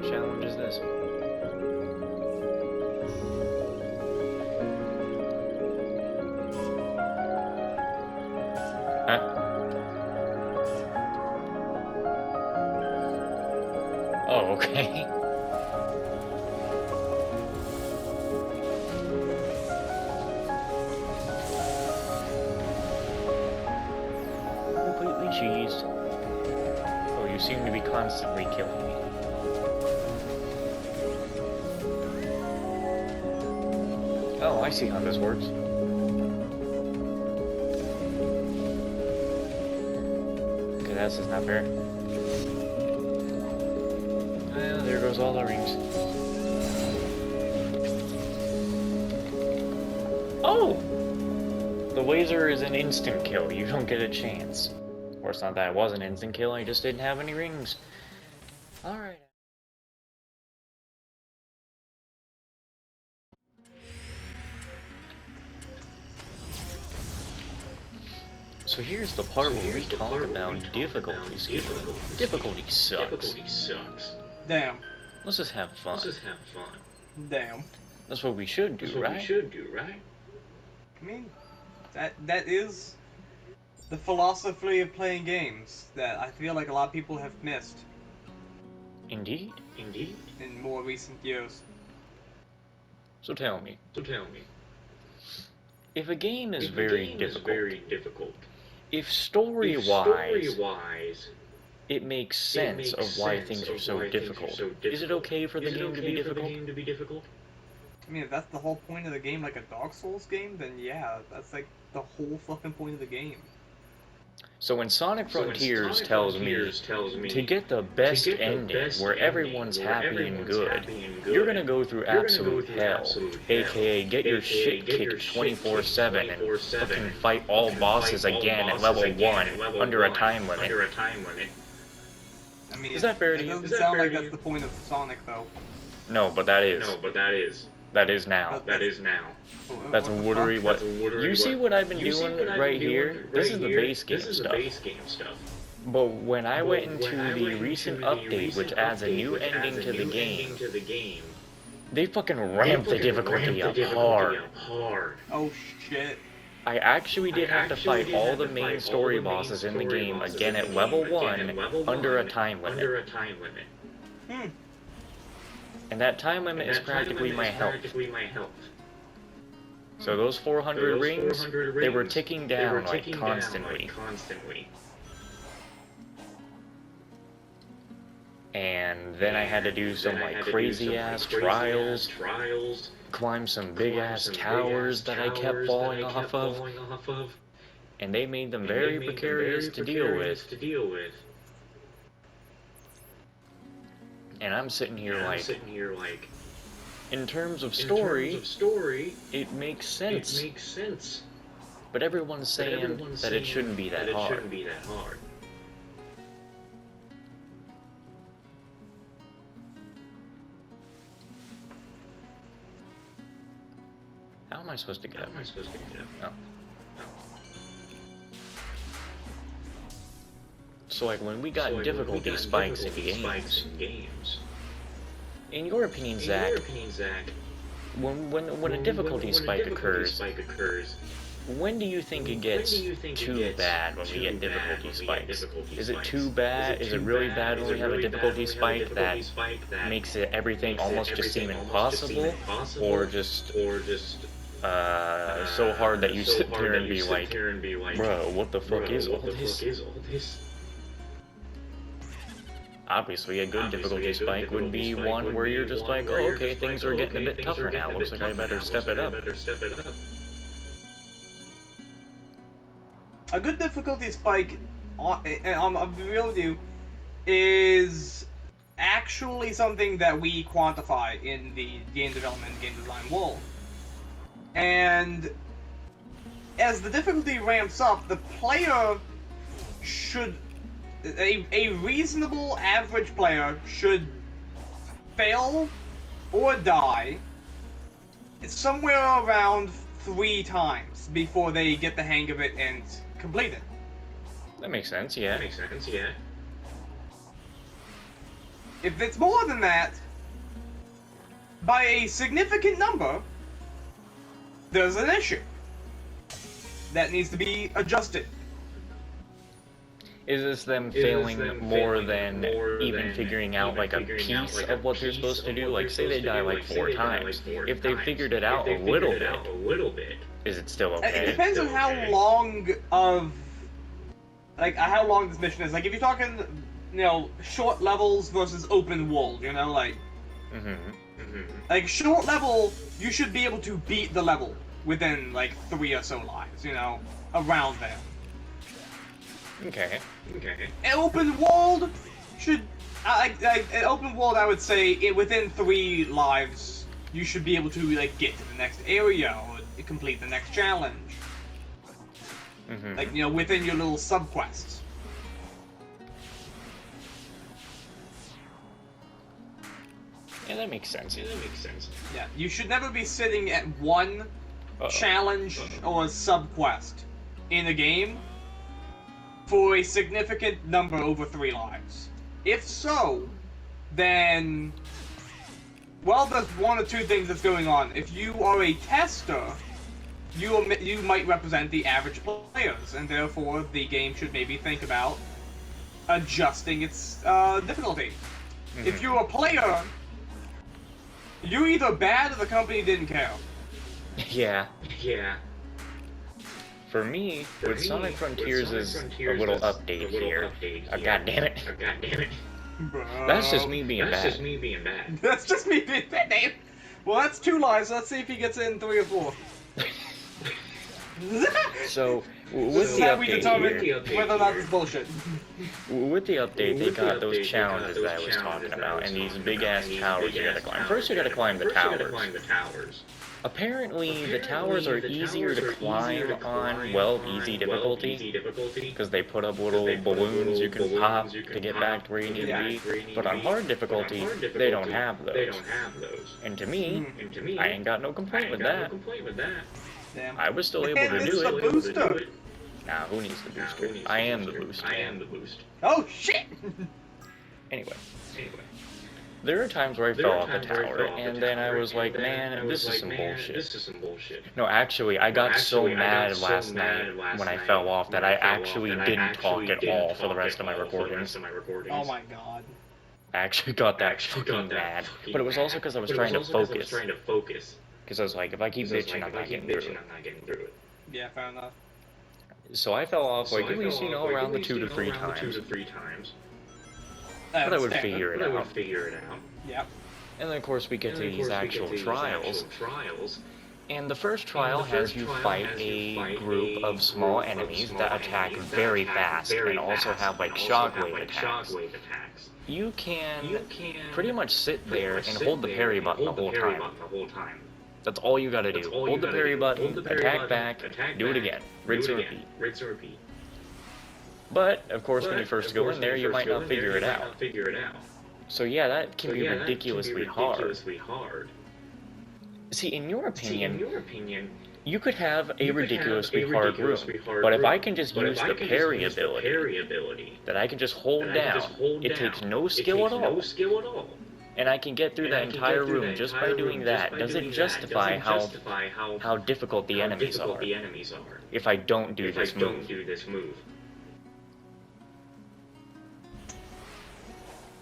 kind of challenge is this? Huh? Oh, okay. Completely cheesed. Oh, you seem to be constantly killing me. Oh, I see how this works. Okay, that's just not fair. Well, there goes all the rings. Oh! The laser is an instant kill. You don't get a chance. Or it's not that it was an instant kill, I just didn't have any rings. Alright. So here's the part where we talk about difficulties. Difficulty sucks. Damn. Let's just have fun. Damn. That's what we should do, right? I mean, that is the philosophy of playing games that I feel like a lot of people have missed Indeed. in more recent years. So tell me. If a game is very difficult, if story-wise it makes sense of why things are so difficult, is it okay for the game to be difficult? I mean, if that's the whole point of the game, like a Dark Souls game, then yeah, that's like the whole fucking point of the game. So when Sonic Frontiers tells me to get the best ending where everyone's happy and good, you're gonna go through absolute hell, aka get your shit kicked 24/7 and fucking fight all bosses again at level 1 under a time limit. I mean, Is that fair to you? It doesn't sound like that's the point of Sonic, though. No, but that is. That is now. That's literally what... You see what I've been doing right here? This is the base game stuff. But when I went into the recent update, which adds a new ending to the game, they fucking ramped the difficulty up hard. Oh shit. I actually did have to fight all the main story bosses in the game again at level 1 under a time limit. And that time limit is practically my health. So those 400 rings, they were ticking down like constantly. And then I had to do some like crazy ass trials, climb some big ass towers that I kept falling off of, and they made them very precarious to deal with. And I'm sitting here like, in terms of story, it makes sense. But everyone's saying that it shouldn't be that hard. How am I supposed to get up? Oh. So like when we got difficulty spikes in games, in your opinion, Zach, when a difficulty spike occurs, when do you think it gets too bad when we get difficulty spikes? Is it too bad? Is it really bad when we have a difficulty spike that makes everything almost just seem impossible? Or just so hard that you sit there and be like, bro, what the fuck is all this? Obviously, a good difficulty spike would be one where you're just like, oh, okay, things are getting a bit tougher now. Looks like I better step it up. A good difficulty spike, I'll be real with you, is actually something that we quantify in the game development and game design world. And as the difficulty ramps up, the player should... A reasonable average player should fail or die somewhere around 3 times before they get the hang of it and complete it. That makes sense, yeah. If it's more than that, by a significant number, there's an issue that needs to be adjusted. Is this them failing more than even figuring out like a piece of what they're supposed to do? Like, say they die like 4 times. If they figured it out a little bit, is it still okay? It depends on how long of, like, how long this mission is. Like, if you're talking, you know, short levels versus open world, you know, like, like short level, you should be able to beat the level within like 3 or so lives, you know, around there. Okay. An open world should, an open world, I would say, within 3 lives, you should be able to like get to the next area or complete the next challenge. Like, you know, within your little subquests. Yeah, that makes sense. Yeah, you should never be sitting at one challenge or subquest in a game for a significant number over 3 lives. If so, then, well, there's 1 or 2 things that's going on. If you are a tester, you might represent the average players, and therefore the game should maybe think about adjusting its difficulty. If you're a player, you're either bad or the company didn't care. Yeah. For me, with Sonic Frontiers is a little update here. God damn it. That's just me being bad. That's just me being bad. Well, that's 2 lives. Let's see if he gets in 3 or 4. So, with the update here, whether or not it's bullshit. With the update, they got those challenges that I was talking about, and these big-ass towers you gotta climb. First, you gotta climb the towers. Apparently, the towers are easier to climb on, well, easy difficulty, because they put up little balloons you can pop to get back to where you need to be, but on hard difficulty, they don't have those. And to me, I ain't got no complaint with that. Damn. I was still able to do it. Booster. Nah, who needs the booster? I am the booster. Oh, shit! Anyway. There are times where I fell off the tower, and then I was like, man, this is some bullshit. No, actually, I got so mad last night when I fell off that I actually didn't talk at all for the rest of my recordings. Oh my god. I actually got that fucking mad. But it was also because I was trying to focus. Because I was like, if I keep bitching, I'm not getting through it. Yeah, fair enough. So I fell off, like, at least, you know, around the 2 to 3 times. But I would figure it out. Yep. And then, of course, we get to these actual trials. And the first trial has you fight a group of small enemies that attack very fast and also have, like, shockwave attacks. You can pretty much sit there and hold the parry button the whole time. That's all you gotta do. Hold the parry button, attack back, do it again. Rinse and repeat. But, of course, when you first go in there, you might not figure it out. So yeah, that can be ridiculously hard. See, in your opinion, you could have a ridiculously hard room, but if I can just use the parry ability, that I can just hold down, it takes no skill at all. And I can get through that entire room just by doing that. Does it justify how difficult the enemies are if I don't do this move?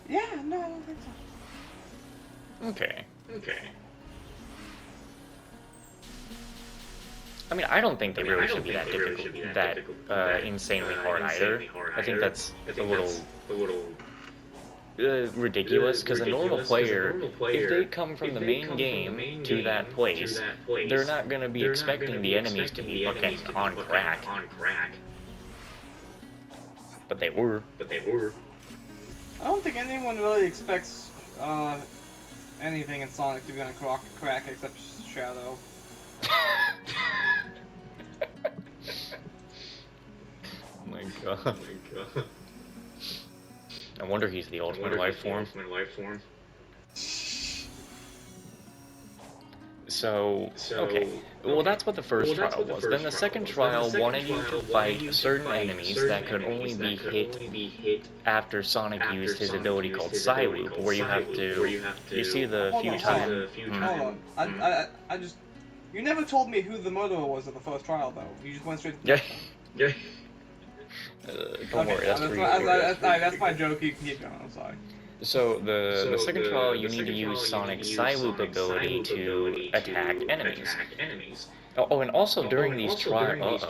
Yeah, no, I don't think so. Okay. I mean, I don't think they really should be that difficult, insanely hard either. I think that's a little ridiculous, because a normal player, if they come from the main game to that place, they're not going to be expecting the enemies to be fucking on crack. But they were. I don't think anyone really expects anything in Sonic to be on crack except Shadow. Oh my god. I wonder he's the ultimate life form. So, okay. Well, that's what the first trial was. Then the second trial wanted you to fight certain enemies that could only be hit after Sonic used his ability called Psyloop, where you have to... You see the few times... Hold on. I just... You never told me who the murderer was at the first trial, though. You just went straight to... Yeah. Don't worry, that's my joke. You can keep going. I'm sorry. So the second trial, you need to use Sonic's Psyloop ability to attack enemies. Oh, and also during these trials,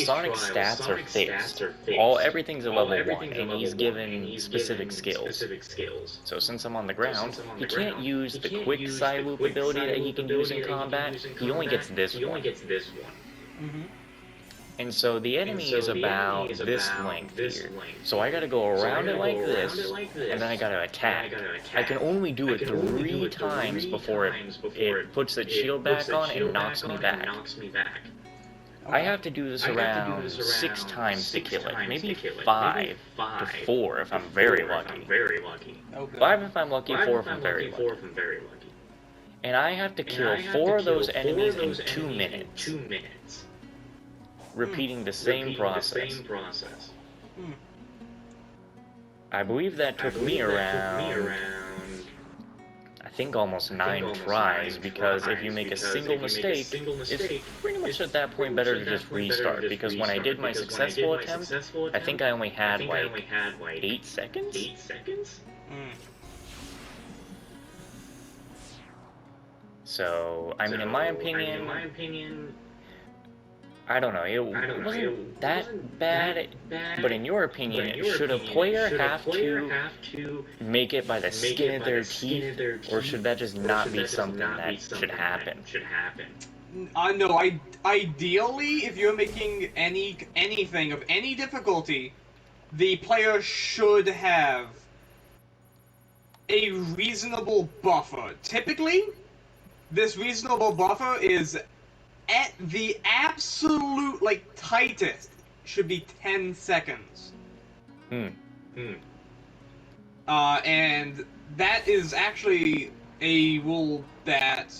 Sonic's stats are fixed. Everything's a level 1, and he's given specific skills. So since I'm on the ground, he can't use the quick Psyloop ability that he can use in combat. He only gets this one. And so the enemy is about this length here. So I gotta go around it like this, and then I gotta attack. I can only do it 3 times before it puts its shield back on and knocks me back. I have to do this around 6 times to kill it. Maybe 5 to 4 if I'm very lucky. 5 if I'm lucky, 4 if I'm very lucky. And I have to kill 4 of those enemies in 2 minutes. Repeating the same process. I believe that took me around, I think almost 9 tries, because if you make a single mistake, it's pretty much at that point better to just restart, because when I did my successful attempt, I think I only had like 8 seconds? So, I mean, in my opinion, I don't know, it wasn't that bad, but in your opinion, should a player have to make it by the skin of their teeth, or should that just not be something that should happen? No, ideally, if you're making anything of any difficulty, the player should have a reasonable buffer. Typically, this reasonable buffer is at the absolute, tightest, should be 10 seconds. And that is actually a rule that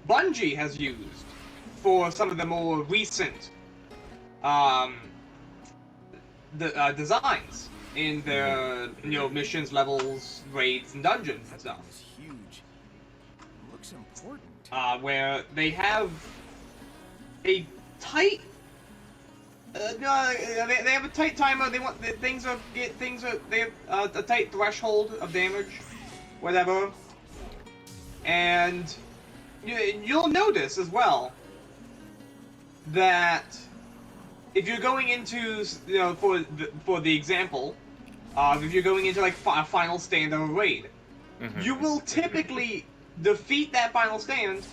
Bungie has used for some of the more recent designs in their, missions, levels, raids, and dungeons and stuff. It's huge. It looks important. Where they have a tight, they have a tight timer. They want they have a tight threshold of damage, whatever. And you'll notice as well that if you're going into, for the example, if you're going into a final stand of a raid, you will typically defeat that final stand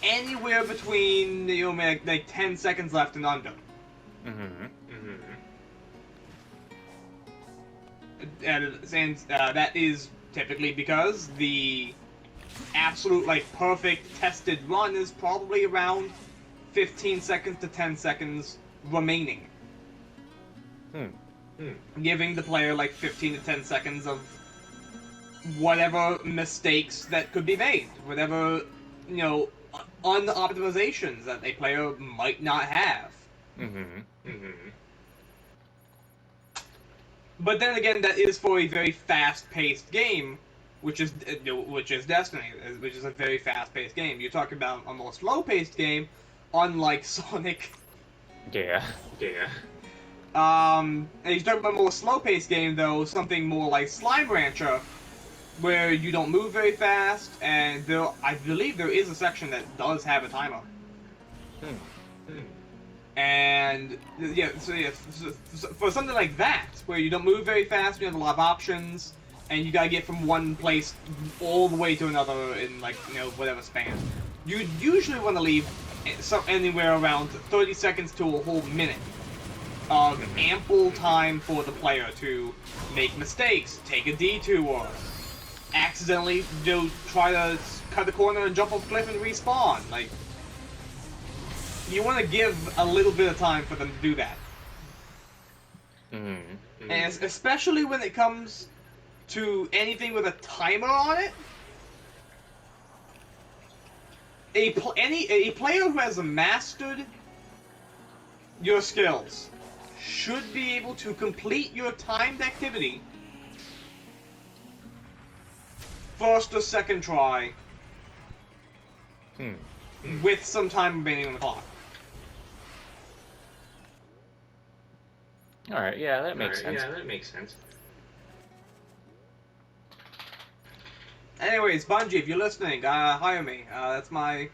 anywhere between, 10 seconds left and under. And that is typically because the absolute, perfect tested run is probably around 15 seconds to 10 seconds remaining. Giving the player, 15 to 10 seconds of whatever mistakes that could be made. Whatever, unoptimizations that a player might not have. But then again, that is for a very fast-paced game, which is Destiny, which is a very fast-paced game. You're talking about a more slow-paced game, unlike Sonic. Yeah. And you're talking about a more slow-paced game, though, something more like Slime Rancher, where you don't move very fast, and I believe there is a section that does have a timer. And so for something like that, where you don't move very fast, you have a lot of options, and you gotta get from one place all the way to another in whatever span, you usually want to leave anywhere around 30 seconds to a whole minute of ample time for the player to make mistakes, take a detour, accidentally try to cut the corner and jump off a cliff and respawn. You want to give a little bit of time for them to do that. And especially when it comes to anything with a timer on it, a player who has mastered your skills should be able to complete your timed activity first or second try with some time remaining on the clock. Alright, yeah, that makes sense. Yeah, that makes sense. Anyways, Bungie, if you're listening, hire me. That's my...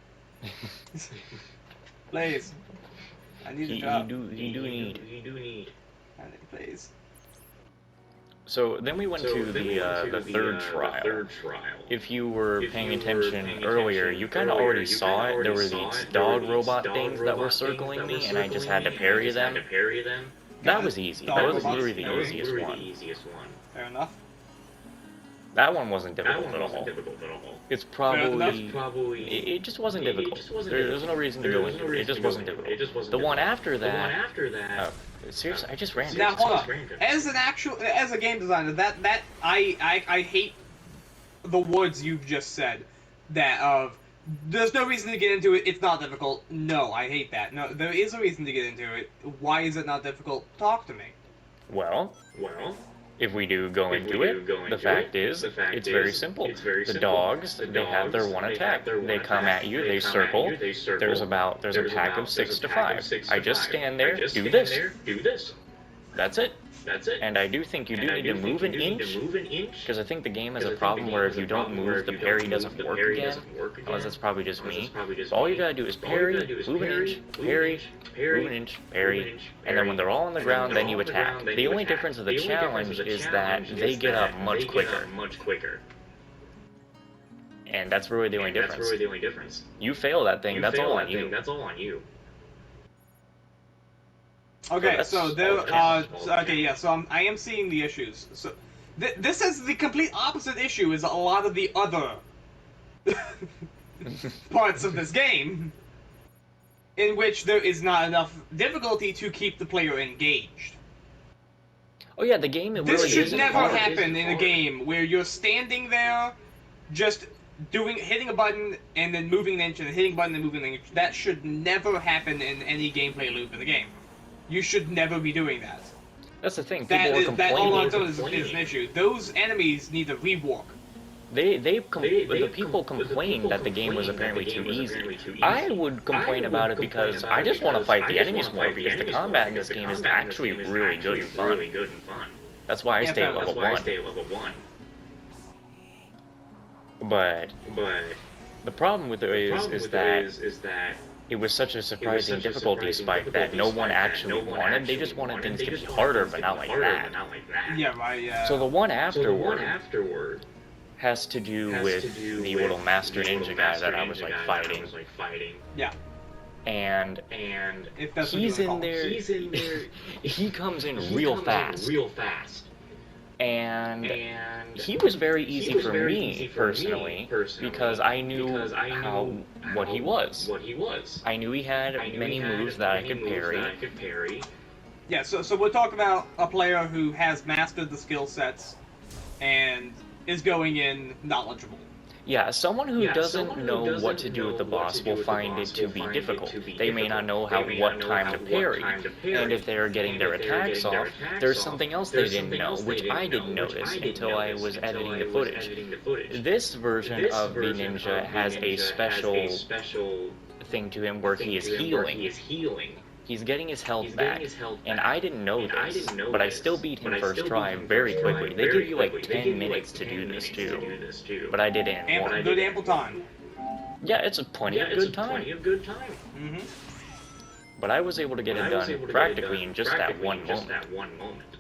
Please. I need a job. You do need. Please. So then we went to the third trial. If you were paying attention earlier, you kind of already saw it. There were these dog robot things that were circling me, and I just had to parry them. That was easy. That was literally the easiest one. Fair enough. That one wasn't difficult at all. It's probably... It just wasn't difficult. There's no reason to go into it. It just wasn't difficult. The one after that... Seriously, I just ran. Now hold on. As a game designer, I hate the words you've just said. That of there's no reason to get into it. It's not difficult. No, I hate that. No, there is a reason to get into it. Why is it not difficult? Talk to me. Well. If we do go into it, the fact is, it's very simple. The dogs, they have their one attack. They come at you, they circle. There's a pack of 6 to 5. I just stand there, do this. That's it. And I do think you do need to move an inch, because I think the game has a problem where if you don't move, the parry doesn't work again. Unless that's probably just me. So all you gotta do is parry, move an inch, parry, move an inch, parry, and then when they're all on the ground, then you attack. The only difference of the challenge is that they get up much quicker. And that's really the only difference. You fail that thing, that's all on you. Okay, so there. So I am seeing the issues. So this is the complete opposite issue as a lot of the other parts of this game, in which there is not enough difficulty to keep the player engaged. Oh yeah, the game. This should never happen in a game where you're standing there, just hitting a button and then moving an inch and then hitting a button and moving an inch. That should never happen in any gameplay loop in the game. You should never be doing that. That's the thing. That all on its own is an issue. Those enemies need a rework. The people complained that the game was apparently too easy. I would complain about it because I just want to fight the enemies more, because the combat in this game is actually really good and fun. That's why I stay at level 1. But the problem with it is that it was such a surprising difficulty spike that no one actually wanted. They just wanted things to be harder, but not like that. Yeah, right, yeah. So the one afterward has to do with the little Master Ninja guy that I was like fighting. Yeah. And he's in there. He comes in real fast. And he was very easy for me personally because I knew what he was. I knew he had many moves that I could parry. Yeah, so we're talking about a player who has mastered the skill sets and is going in knowledgeable. Yeah, someone who doesn't know what to do with the boss will find it to be difficult. They may not know what time to parry, and if they're getting their attacks off, there's something else they didn't know, which I didn't notice until I was editing the footage. This version of the ninja has a special thing to him where he is healing. He's getting his health back, and I didn't know this, but I still beat him first try very quickly. They give you like 10 minutes to do this too, but I did it in 1. Good ample time. Yeah, it's plenty of good time. Mm-hmm. But I was able to get it done practically in just that one moment.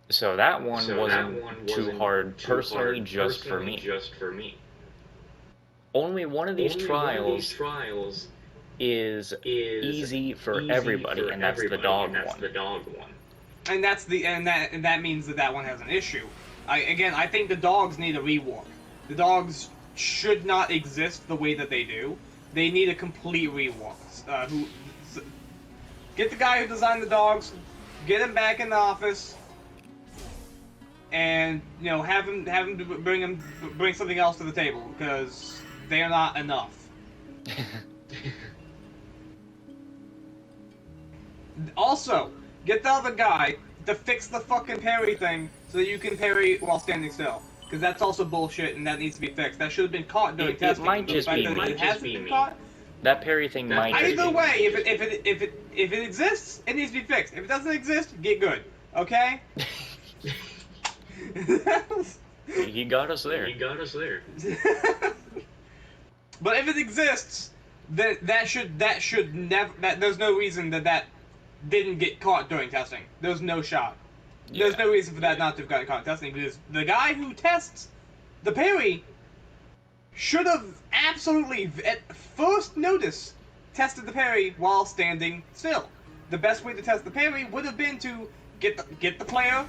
So that one wasn't too hard personally just for me. Only one of these trials is easy for everybody, and that's the dog one. And that means that one has an issue. I think the dogs need a rework. The dogs should not exist the way that they do. They need a complete rework. Get the guy who designed the dogs, get him back in the office, and have him bring something else to the table, because they're not enough. Also, get the other guy to fix the fucking parry thing so that you can parry while standing still. Because that's also bullshit and that needs to be fixed. That should have been caught during testing. It might just be me. That parry thing might just be Either way, if it exists, it needs to be fixed. If it doesn't exist, get good. Okay? He got us there. But if it exists, then that should never. There's no reason that didn't get caught during testing. There's no shot. Yeah. There's no reason for that not to have gotten caught in testing, because the guy who tests the parry should have absolutely, at first notice, tested the parry while standing still. The best way to test the parry would have been to get the player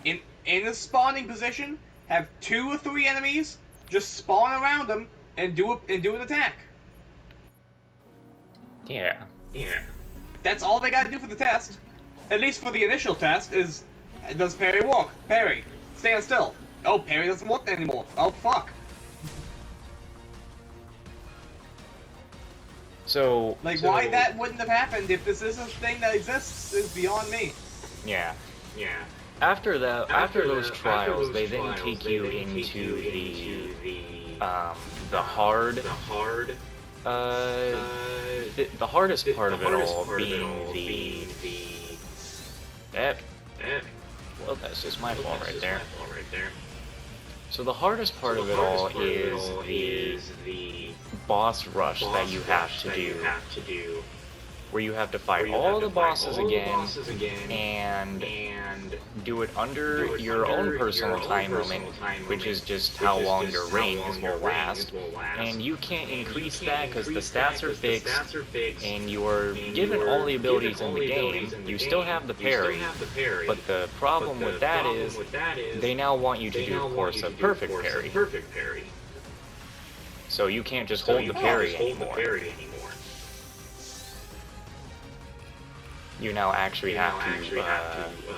in a spawning position, have 2 or 3 enemies just spawn around them and do an attack. Yeah. That's all they gotta do for the test. At least for the initial test is, does parry work? Parry. Stand still. Oh, parry doesn't work anymore. Oh, fuck. So... Why that wouldn't have happened if this is a thing that exists is beyond me. Yeah. After those trials, they then take you into the hard... the hardest part of it all being the... Well, that's just my fault right there. So the hardest part of it all is the boss rush that you have to do, where you have to fight all the bosses again and do it under your own personal time limit, which is just how long your rings will last, and you can't increase that because the stats are fixed and you are given all the abilities in the game. You still have the parry, but the problem with that is they now want you to do, of course, a perfect parry. So you can't just hold the parry anymore. You now actually have to,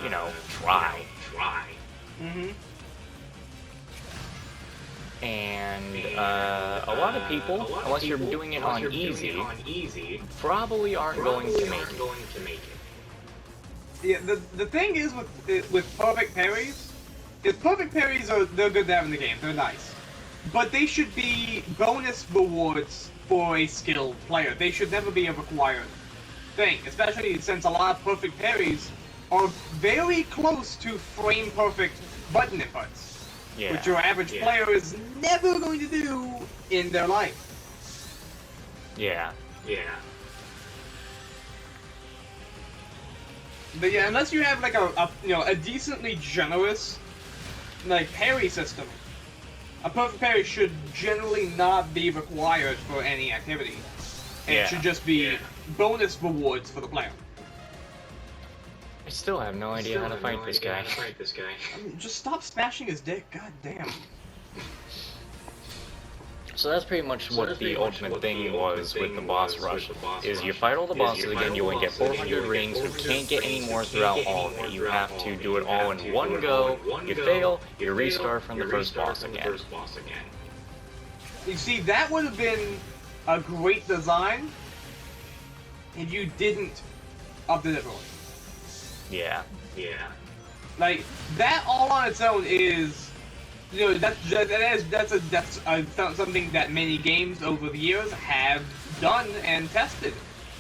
you know, try. Mm-hmm. And a lot of people, unless you're doing it on easy, probably aren't going to make it. Yeah, the thing is with perfect parries, perfect parries they're good to have in the game. They're nice, but they should be bonus rewards for a skilled player. They should never be a required thing, especially since a lot of perfect parries are very close to frame perfect button inputs, which your average player is never going to do in their life. Yeah. But yeah, unless you have like a decently generous parry system, a perfect parry should generally not be required for any activity. It should just be bonus rewards for the player. I still have no idea how to fight this guy. I mean, just stop smashing his dick, god damn. So that's pretty much what the ultimate thing was with the boss rush, is you fight all the bosses again, you only get 400 rings, you can't get any more throughout all of it. You have to do it all in one go, you fail, you restart from the first boss again. You see, that would have been a great design if you didn't up the difficulty. Yeah. Like, that all on its own is, that's something that many games over the years have done and tested,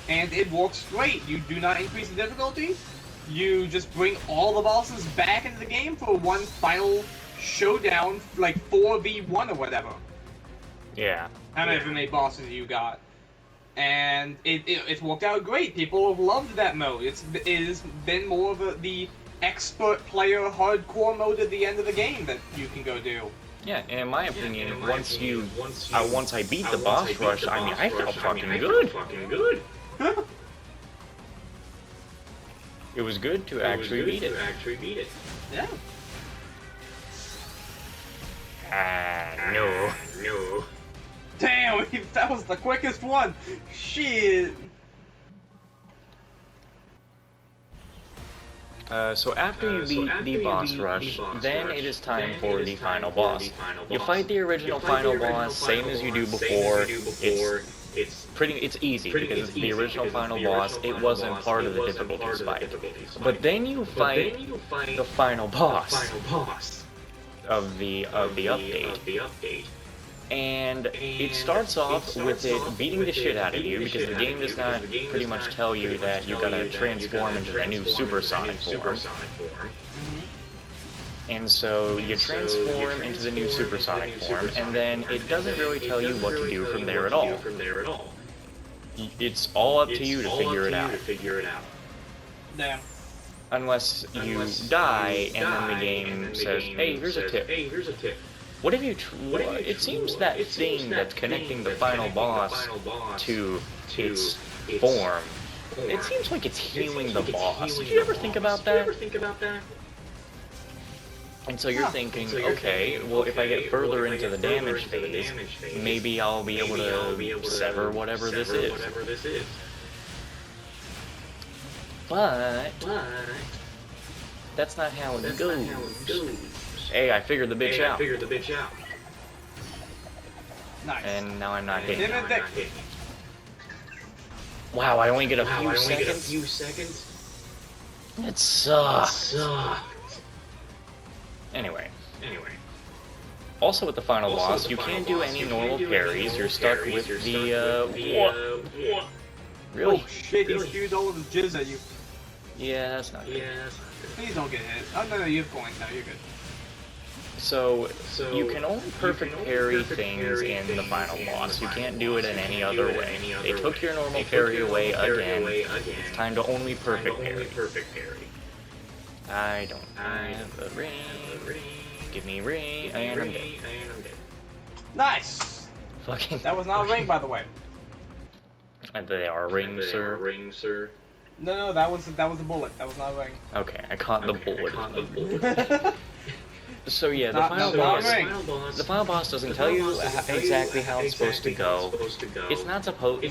and it works great. You do not increase the difficulty. You just bring all the bosses back into the game for one final showdown, like 4v1 or whatever. Yeah. However many bosses you got. And it's worked out great. People have loved that mode. It has been more of the expert player hardcore mode at the end of the game that you can go do. Yeah, and in my opinion, once I beat the boss rush, I mean, I felt fucking good. It was good to actually beat it. Yeah. No. Damn, that was the quickest one. Shit. So after you beat the boss rush, then it is time for the final boss. You fight the original final boss, same as you do before. It's easy because it's the original final boss. It wasn't part of the difficulty spike. But then you fight the final boss of the update. And it starts off with it beating the shit out of you because the game does not pretty much tell you that you gotta transform into the new supersonic form. And so you transform into the new supersonic form, and then it doesn't really tell you what to do from there at all. It's all up to you to figure it out. Damn. Unless you die, and then the game says, hey, here's a tip. What if you? It seems that thing that's connecting the final boss to its form. It seems like it's healing the boss. Did you ever think about that? And so you're thinking, okay, well, if I get further into the damage phase, maybe I'll be able to sever whatever this is. But that's not how it goes. Hey, I figured the bitch out. Nice. And now I'm not hitting. Wow, I only get a few seconds? It sucks. Anyway. Also with the final boss, you can't do any normal parries. You're stuck with the, Really? Oh shit, he spewed all of his jizz at you. Yeah, that's not good. Please don't get hit. Oh, no, you have coins now, you're good. So, you can only perfect parry things in the final boss. You can't do it in any other way. They took your normal parry away again. It's time to only perfect parry. I don't have a ring. Give me ring, and I'm dead. Nice! Fucking. That was not a ring, by the way. They are rings, sir. No, that was a bullet. That was not a ring. Okay, I caught the bullet. So yeah, the final boss doesn't tell you exactly how it's supposed to go. It's not supposed.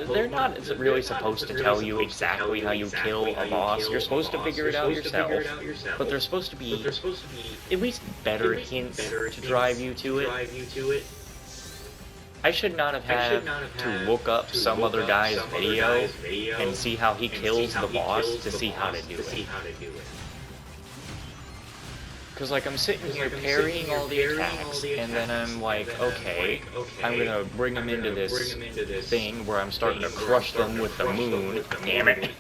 They're not really supposed to tell you exactly how you kill a boss. You're supposed to figure it out yourself. But there's supposed to be at least better hints to drive you to it. I should not have had to look up some other guy's video and see how he kills the boss to see how to do it. Because, like, I'm sitting here parrying all the attacks, and then I'm like, okay, I'm gonna bring them into this thing where I'm starting to crush them with the moon. Damn it.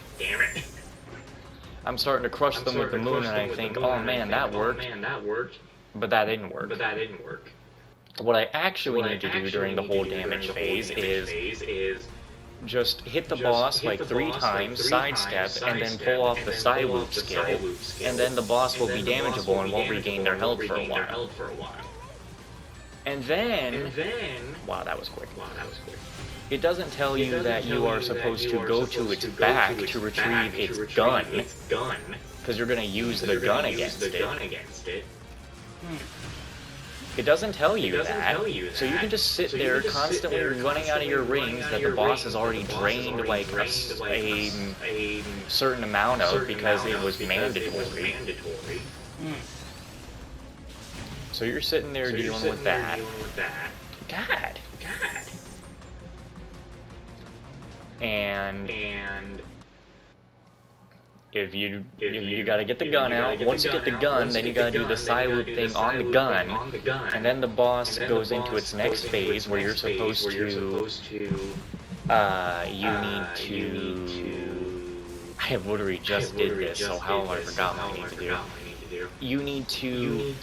I'm starting to crush them with the moon, and I think, oh man, that worked. But that didn't work. What I actually need to do during the whole damage phase is just hit the boss like 3 times, sidestep, and then pull off the side loop skill, and then the boss will be damageable and won't regain their health for a while. And then, wow, that was quick. It doesn't tell you that you are supposed to go to its back to retrieve its gun, because you're going to use the gun against it. It doesn't tell you that, so you can just sit there constantly running out of your rings that the boss has already drained like a certain amount of because it was mandatory. So you're sitting there dealing with that. God. And if you gotta get the gun out, once you get the gun, then you gotta do the side loop thing on the gun, and then the boss goes into its next phase where you're supposed to, you need to, I literally just did this, so how have I forgot what I need to do? You need to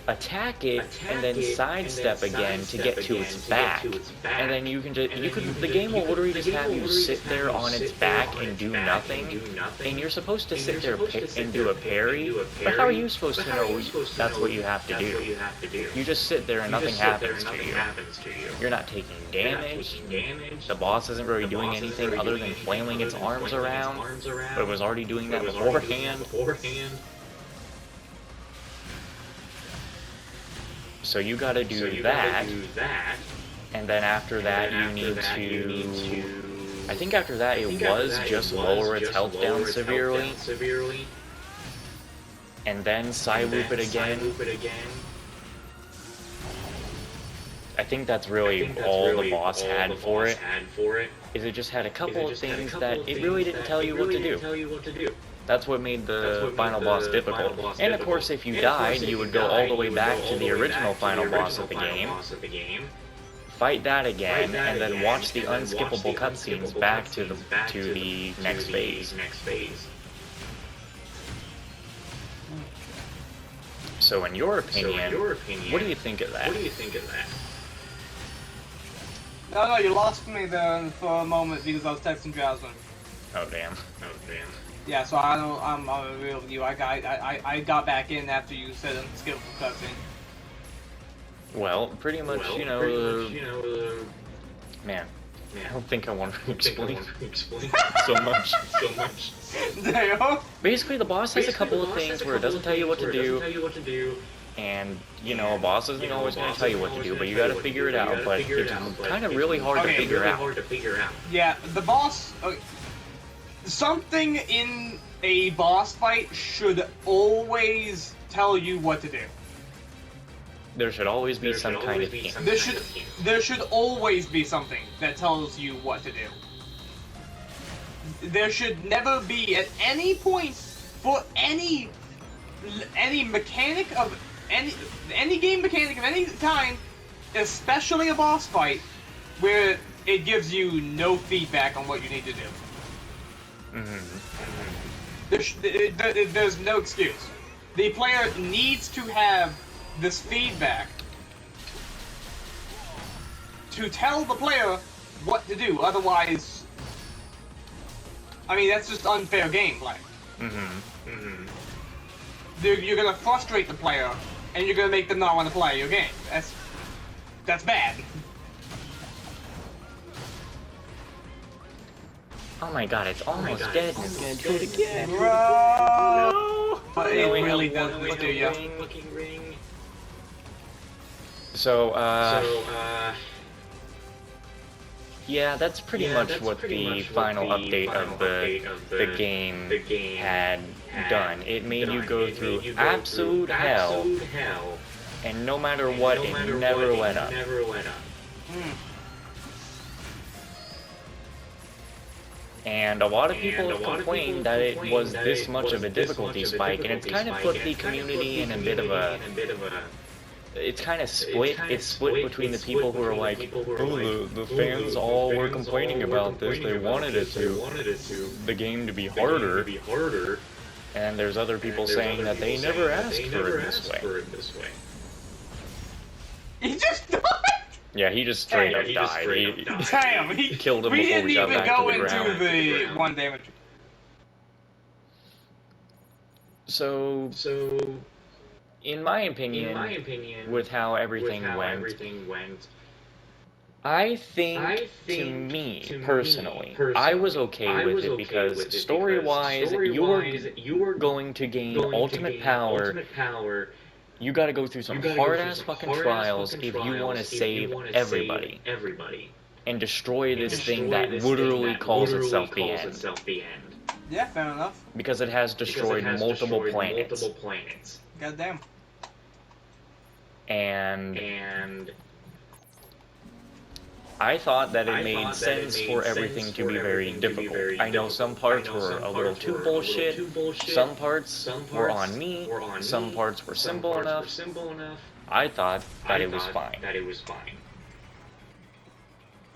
attack it and then sidestep again to get to its back, and then you can the game will literally just have you sit there on its back and do nothing, and you're supposed to sit there and do a parry, but how are you supposed to know that's what you have to do? You just sit there and nothing happens to you. You're not taking damage, the boss isn't really doing anything other than flailing its arms around, but it was already doing that beforehand. So you gotta do that, and then after that you need to, I think after that it was just lower its health down severely, and then Psy-loop it again. I think that's really all the boss had for it. Is it just had a couple of things that it really didn't tell you what to do. That's what made the final boss difficult. And of course, if you died, you would go all the way back to the original final boss of the game, fight that again, and then watch the unskippable cutscenes back to the next phase. So in your opinion, what do you think of that? No, you lost me there for a moment because I was texting Jasmine. Oh damn. Yeah, so I'm real with you. I got back in after you said unskippable cutscene. Well, pretty much, you know, man, I don't think I want to explain so much. Damn. Basically, the boss has a couple of things where it doesn't tell you what to do, and, you know, a boss isn't always going to tell you what to do, but you got to figure it out, but it's kind of really hard to figure out. Yeah, the boss... something in a boss fight should always tell you what to do. There should always be some kind of hint. There should always be something that tells you what to do. There should never be at any point for any mechanic of any game mechanic of any kind, especially a boss fight, where it gives you no feedback on what you need to do. There's no excuse. The player needs to have this feedback to tell the player what to do. Otherwise, I mean, that's just unfair gameplay. You're gonna frustrate the player, and you're gonna make them not want to play your game. That's bad. Oh my god, it's almost dead and it's gonna do it again. Bro! But it really doesn't do ya. So, yeah, that's pretty much what the final update of the game had done. It made you go through absolute hell, and no matter what, it never let up. And a lot of people have complained that it was this much of a difficulty spike, and it's kind of put the community in a bit of a... It's kind of split. It's split between the people who are like, oh, the fans all were complaining about this. They wanted the game to be harder. And there's other people saying that they never asked for it this way. He just died! Yeah, he just straight up died. Damn, he killed him before we got back to the ground. We didn't even go into the one damage. So, in my opinion, with how everything went, I think, to me, personally, I was okay with it because story-wise, you were going to gain ultimate power. You gotta go through some hard-ass fucking trials if you want to save everybody. And destroy this thing that literally calls itself the end. Yeah, fair enough. Because it has destroyed multiple planets. Goddamn. And I thought that it made sense for everything to be very difficult. I know some parts were a little too bullshit, some parts were on me, some parts were simple enough. I thought that it was fine.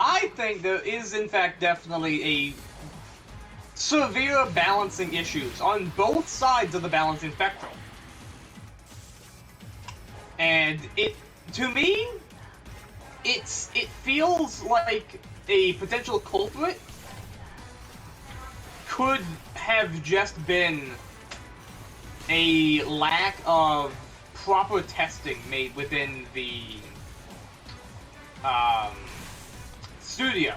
I think there is, in fact, definitely a severe balancing issues on both sides of the balancing spectrum. And to me, it feels like a potential culprit could have just been a lack of proper testing made within the studio.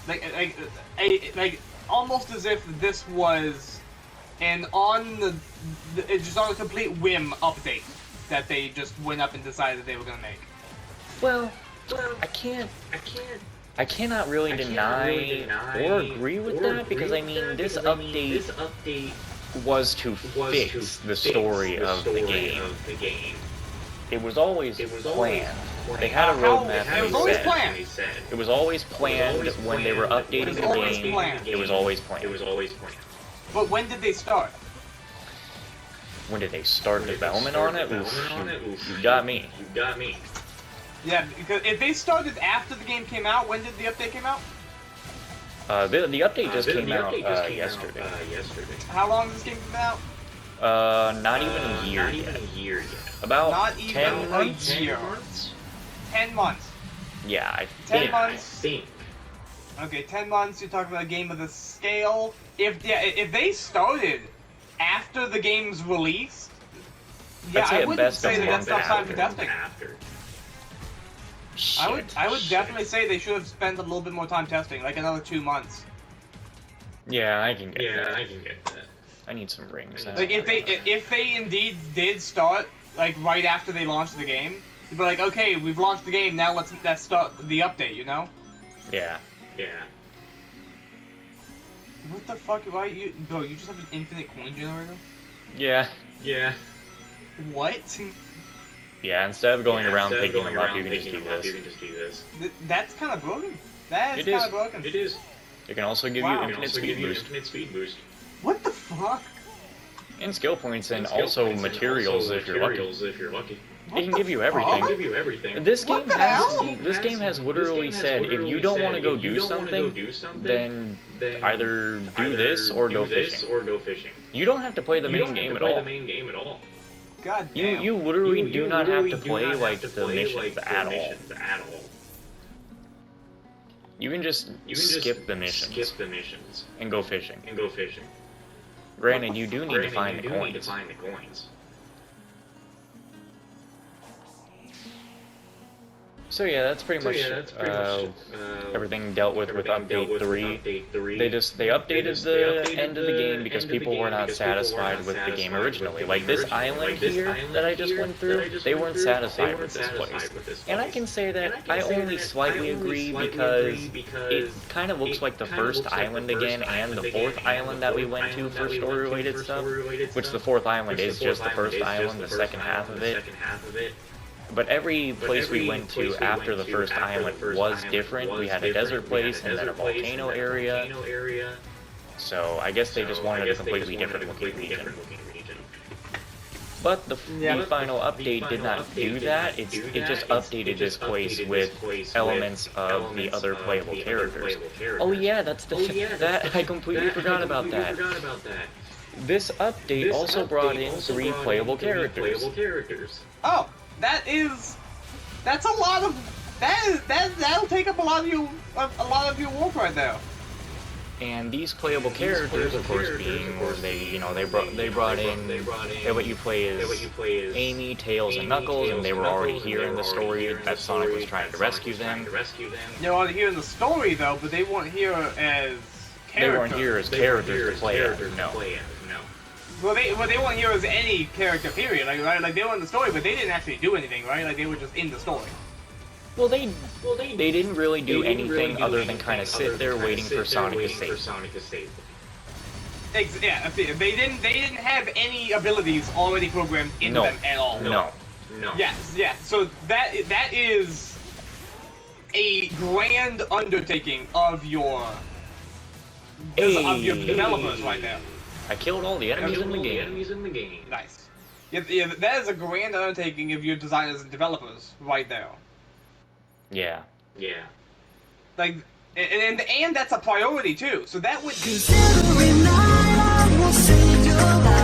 Like almost as if this was just on a complete whim update that they just went up and decided they were gonna make. Well, I cannot really deny or agree with that because I mean this update was to fix the story of the game. It was always planned. They had a roadmap, and they said it was always planned when they were updating the game. It was always planned. But when did they start? When did they start development on it? Oof, you got me. Yeah, because if they started after the game came out, when did the update come out? The update just came out yesterday. How long has this game been out? Not even a year yet. About not even 10 months? 10 months. Yeah, I 10 months. Okay, 10 months. You're talking about a game of this scale. If they started after the game's released, yeah, I wouldn't say that that's enough time for testing. I would definitely say they should have spent a little bit more time testing, like another 2 months. Yeah, I can get that. I need some rings. Like if they indeed did start like right after they launched the game, you'd be like, okay, we've launched the game, now let's start the update, you know? Yeah. What the fuck? Why you, bro? You just have an infinite coin generator? Yeah. What? Yeah, instead of going around picking them up, you can just do this. That's kind of broken. That is kind of broken. It is. It can also give you infinite speed boost. What the fuck? And skill points, and also materials if you're lucky. It can give you everything. This game has literally said, if you don't want to go do something, then either do this or go fishing. You don't have to play the main game at all. God damn. You literally do not have to play like the missions at all. You can just skip the missions and go fishing. Granted, you do need to find the coins. So yeah, that's pretty much everything dealt with update 3. They updated the end of the game because people were not satisfied with the game originally. Like this island here that I just went through, they weren't satisfied with this place. And I can say that I only slightly agree because it kind of looks like the first island again and the fourth island that we went to for story-related stuff, which the fourth island is just the first island, the second half of it. But every place we went to after the first island was different. We had a desert place and then a volcano area. So I guess they just wanted a completely different looking region. But the final update did not do that. It just updated this place with elements of the other playable characters. Oh yeah, that I completely forgot about that. This update also brought in 3 playable characters. Oh. That's a lot of that'll take up a lot of your work right there. And these playable characters, of course, being they brought in they let you play as Amy, Tails, and Knuckles, and they were already here in the story that Sonic was trying to rescue them. They were already here in the story though, but they weren't here as characters. They weren't here as characters to play as. No. Well, they weren't here as any character, period. Like they were in the story, but they didn't actually do anything, right? Like they were just in the story. Well, they didn't really do anything other than kind of sit there waiting for Sonic to save them. Yeah, they didn't have any abilities already programmed into them at all. No. Yes, yeah. So that is a grand undertaking of your developers right there. I killed all the enemies in the game. Nice. Yeah, that is a grand undertaking of your designers and developers right there. Yeah. Like, and that's a priority too. So that would. Every night I will save your life.